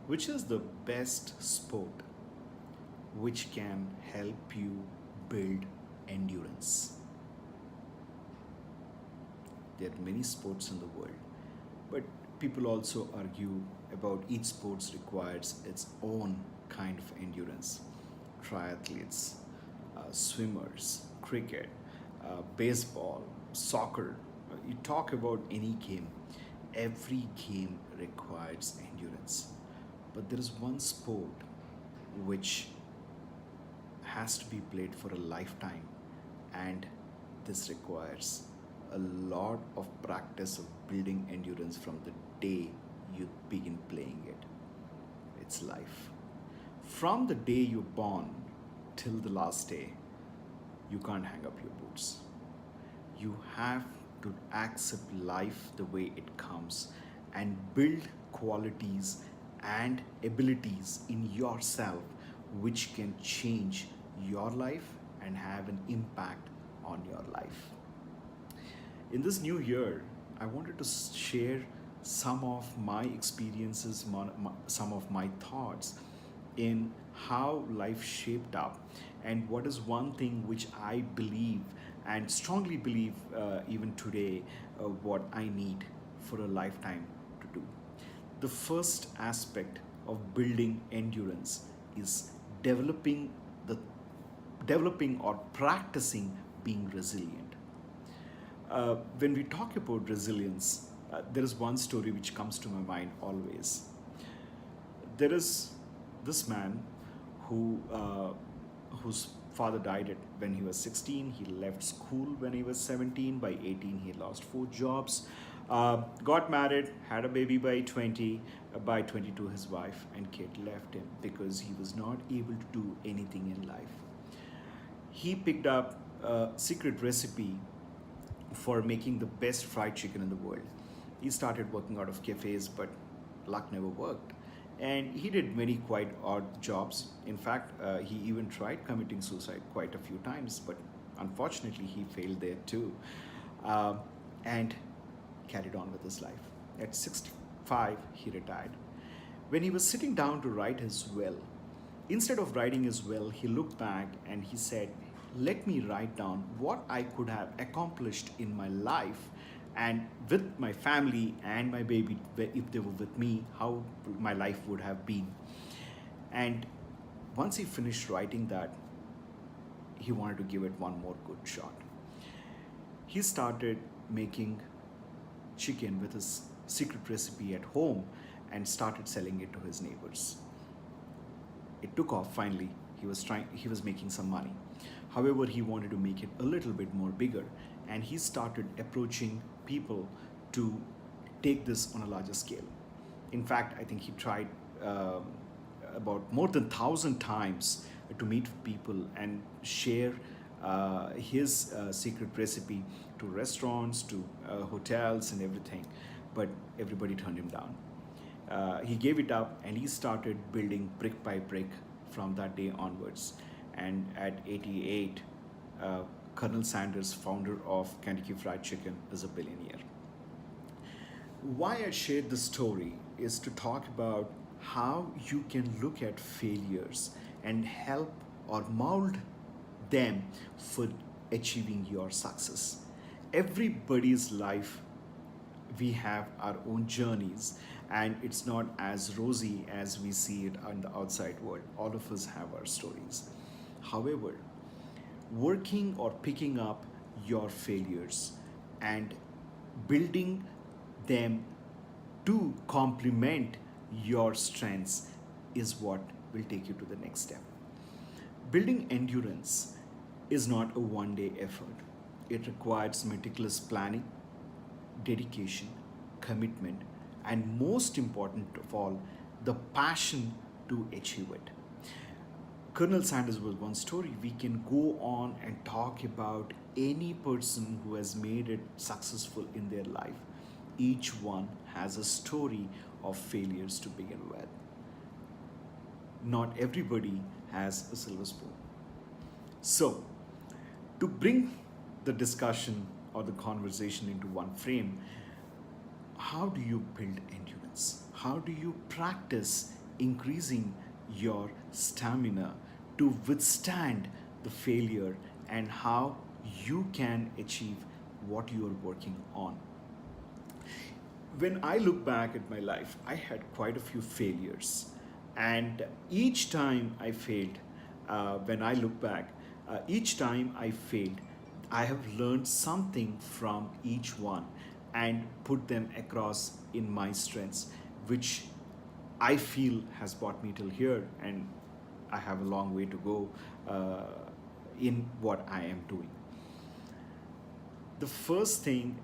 Which is the best sport which can help you build endurance? There are many sports in the world, but people also argue about each sport requires its own kind of endurance. Triathletes, swimmers, cricket, baseball, soccer. You talk about any game, every game requires endurance. But there is one sport which has to be played for a lifetime, and this requires a lot of practice of building endurance from the day you begin playing it. It's life. From the day you're born till the last day, you can't hang up your boots. You have to accept life the way it comes and build qualities and abilities in yourself which can change your life and have an impact on your life. In this new year, I wanted to share some of my experiences, some of my thoughts in how life shaped up, and what is one thing which I believe and strongly believe even today, what I need for a lifetime to do. The first aspect of building endurance is developing the developing or practicing being resilient. When we talk about resilience, there is one story which comes to my mind always. There is this man whose father died when he was 16. He left school when he was 17. By 18, he lost four jobs. Got married, had a baby by 20. By 22, his wife and kid left him because he was not able to do anything in life. He picked up a secret recipe for making the best fried chicken in the world. He started working out of cafes, but luck never worked. And he did many quite odd jobs. In fact, he even tried committing suicide quite a few times, but unfortunately, he failed there too. And carried on with his life. At 65, he retired. When he was sitting down to write his will, instead of writing his will, he looked back and he said, let me write down what I could have accomplished in my life and with my family and my baby, if they were with me, how my life would have been. And once he finished writing that, he wanted to give it one more good shot. He started making chicken with his secret recipe at home and started selling it to his neighbors. It took off finally. He was making some money. However, he wanted to make it a little bit more bigger, and he started approaching people to take this on a larger scale. In fact, I think he tried about more than 1,000 times to meet people and share his secret recipe to restaurants, to hotels, and everything. But everybody turned him down. He gave it up and he started building brick by brick from that day onwards. And at 88, Colonel Sanders, founder of Kentucky Fried Chicken, is a billionaire. Why I shared this story is to talk about how you can look at failures and help or mold them for achieving your success. Everybody's life, we have our own journeys, and it's not as rosy as we see it on the outside world. All of us have our stories. However, working or picking up your failures and building them to complement your strengths is what will take you to the next step. Building endurance is not a one day effort. It requires meticulous planning, dedication, commitment, and most important of all, the passion to achieve it. Colonel Sanders was one story. We can go on and talk about any person who has made it successful in their life. Each one has a story of failures to begin with. Not everybody has a silver spoon. So, to bring the discussion or the conversation into one frame, how do you build endurance? How do you practice increasing your stamina to withstand the failure and how you can achieve what you are working on. When I look back at my life, I had quite a few failures. And each time I failed, when I look back, each time I failed, I have learned something from each one and put them across in my strengths, which I feel has brought me till here. And I have a long way to go in what I am doing. The first thing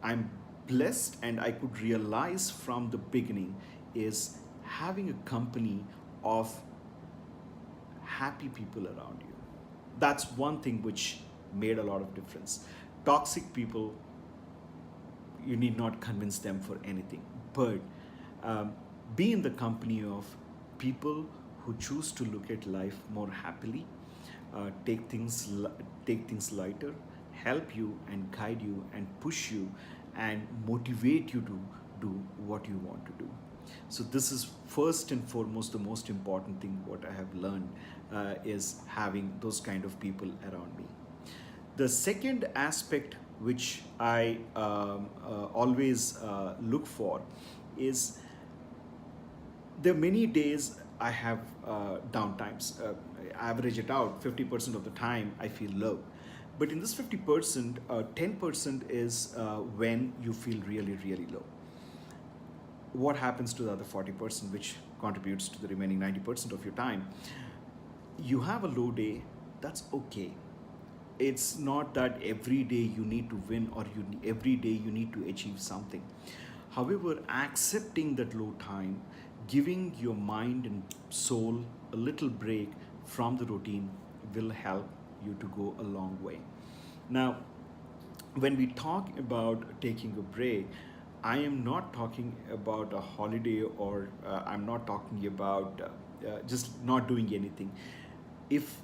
I'm blessed and I could realize from the beginning is having a company of happy people around you. That's one thing which made a lot of difference. Toxic people, you need not convince them for anything, but um, be in the company of people who choose to look at life more happily, take take things lighter, help you and guide you and push you and motivate you to do what you want to do. So this is first and foremost the most important thing what I have learned is having those kind of people around me. The second aspect which I always look for is there are many days I have downtimes. Average it out, 50% of the time I feel low. But in this 50%, 10% is when you feel really, really low. What happens to the other 40%, which contributes to the remaining 90% of your time? You have a low day, that's okay. It's not that every day you need to win or every day you need to achieve something. However, accepting that low time, giving your mind and soul a little break from the routine will help you to go a long way. Now, when we talk about taking a break, I am not talking about a holiday or I'm not talking about just not doing anything. If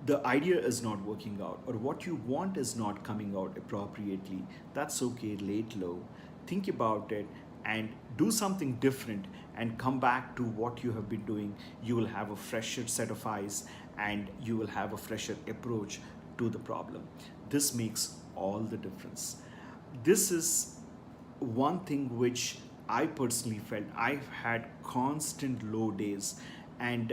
the idea is not working out or what you want is not coming out appropriately, that's okay, lay it low, think about it and do something different and come back to what you have been doing. You will have a fresher set of eyes and you will have a fresher approach to the problem. This makes all the difference. This is one thing which I personally felt. I've had constant low days, and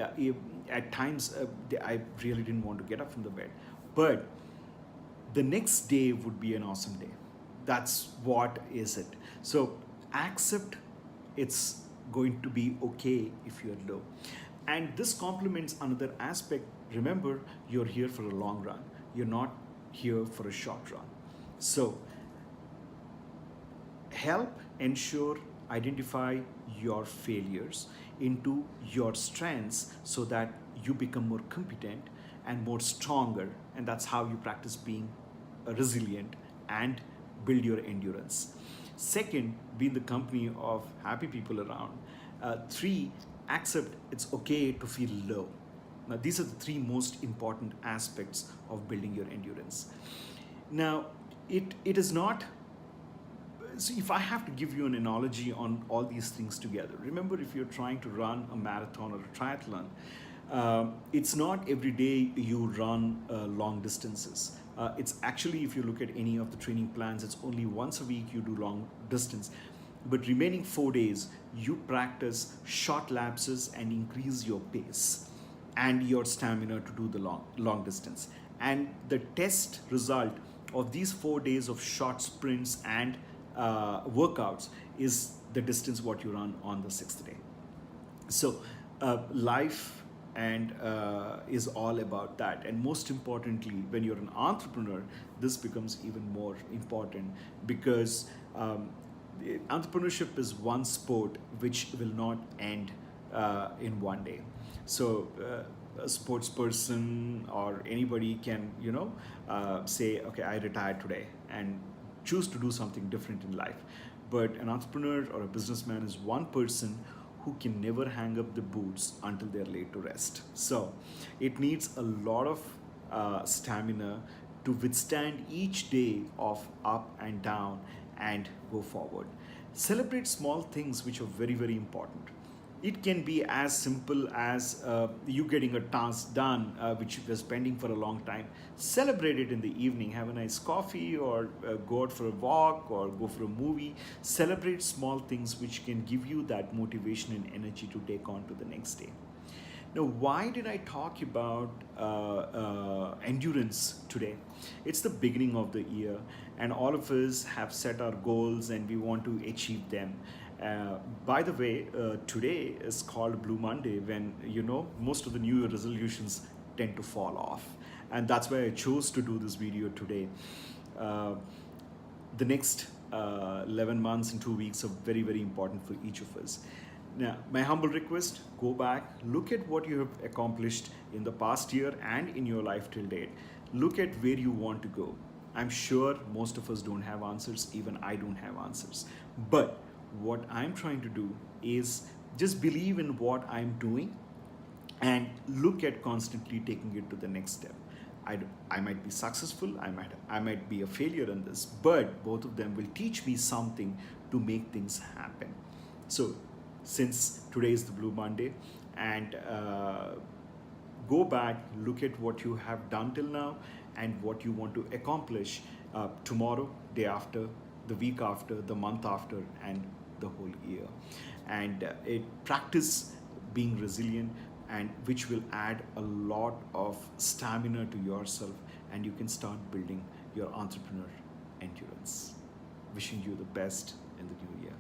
at times I really didn't want to get up from the bed. But the next day would be an awesome day. That's what is it. So accept it's going to be okay if you're low. And this complements another aspect. Remember, you're here for a long run. You're not here for a short run. So help ensure identify your failures into your strengths so that you become more competent and more stronger, and that's how you practice being resilient and build your endurance. Second, be in the company of happy people around. Three, accept it's okay to feel low. Now these are the three most important aspects of building your endurance. Now it is not, so if I have to give you an analogy on all these things together, remember if you're trying to run a marathon or a triathlon, it's not every day you run long distances. It's actually, if you look at any of the training plans, it's only once a week you do long distance. But remaining 4 days, you practice short lapses and increase your pace and your stamina to do the long distance. And the test result of these 4 days of short sprints and workouts is the distance what you run on the sixth day. So life and is all about that. And most importantly, when you're an entrepreneur, this becomes even more important because entrepreneurship is one sport which will not end in one day. So a sports person or anybody can, say, okay, I retired today and choose to do something different in life. But an entrepreneur or a businessman is one person who can never hang up the boots until they're laid to rest. So it needs a lot of stamina to withstand each day of up and down and go forward. Celebrate small things which are very, very important. It can be as simple as you getting a task done, which you were spending for a long time. Celebrate it in the evening. Have a nice coffee, or go out for a walk, or go for a movie. Celebrate small things which can give you that motivation and energy to take on to the next day. Now, why did I talk about endurance today? It's the beginning of the year, and all of us have set our goals and we want to achieve them. By the way, today is called Blue Monday, when most of the New Year resolutions tend to fall off, and that's why I chose to do this video today. Uh, the next 11 months and 2 weeks are very, very important for each of us. Now, my humble request, go back, look at what you have accomplished in the past year and in your life till date. Look at where you want to go. I'm sure most of us don't have answers, even I don't have answers. But what I'm trying to do is just believe in what I'm doing and look at constantly taking it to the next step. I might be successful, I might be a failure in this, but both of them will teach me something to make things happen. So, since today is the Blue Monday, and go back, look at what you have done till now and what you want to accomplish tomorrow, day after, the week after, the month after, and the whole year. And it practice being resilient, and which will add a lot of stamina to yourself, and you can start building your entrepreneur endurance. Wishing you the best in the new year.